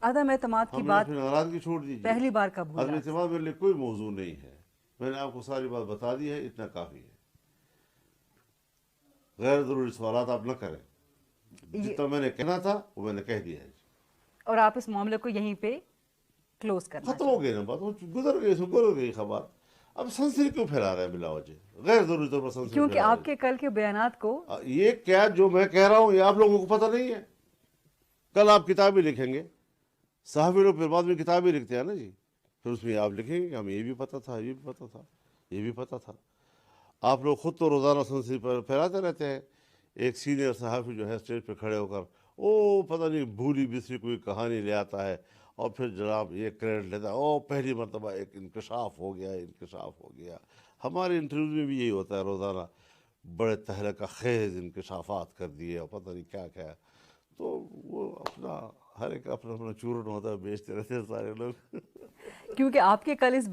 عدم اعتماد کی ہم نے بات اپنی ناراضگی چھوڑ دیجیے. پہلی بار کب عدم ہوئی؟ اعتماد میرے لیے کوئی موضوع نہیں ہے. میں نے آپ کو ساری بات بتا دی ہے, اتنا کافی ہے. غیر ضروری سوالات آپ نہ کریں. جتنا میں نے کہنا تھا وہ میں نے کہہ دیا ہے. اور آپ اس معاملے کو یہیں پہ کلوز کرنا ختم ہو گئی نا بات, وہ گزر گئی خبر. اب سنسنی کیوں پھیلا رہے ہیں بلا وجہ, غیر ضروری طور پر سنسنی کیونکہ پھیلا آپ کے کل کے بیانات کو یہ کیا جو میں کہہ رہا ہوں یہ آپ لوگوں کو پتہ نہیں ہے. کل آپ کتابیں لکھیں گے, صحافی لوگ پھر بعد میں کتابیں لکھتے ہیں نا جی, پھر اس میں آپ لکھیں گے کہ ہمیں یہ بھی پتہ تھا, یہ بھی پتہ تھا, یہ بھی پتہ تھا. آپ لوگ خود تو روزانہ سنسنی پر پھیلاتے رہتے ہیں. ایک سینئر صحافی جو ہے اسٹیج پہ کھڑے ہو کر پتہ نہیں بھولی بسری کوئی کہانی لے آتا ہے, اور پھر جناب یہ کریڈٹ لیتا ہے, پہلی مرتبہ ایک انکشاف ہو گیا, انکشاف ہو گیا. ہمارے انٹرویو میں بھی یہی ہوتا ہے روزانہ, بڑے تہلکہ خیز انکشافات کر دیے اور پتہ نہیں کیا کیا. تو وہ اپنا ہر ایک اپنا اپنا چورن ہوتا ہے, بیچتے رہتے ہیں سارے لوگ. کیونکہ آپ کے کل اس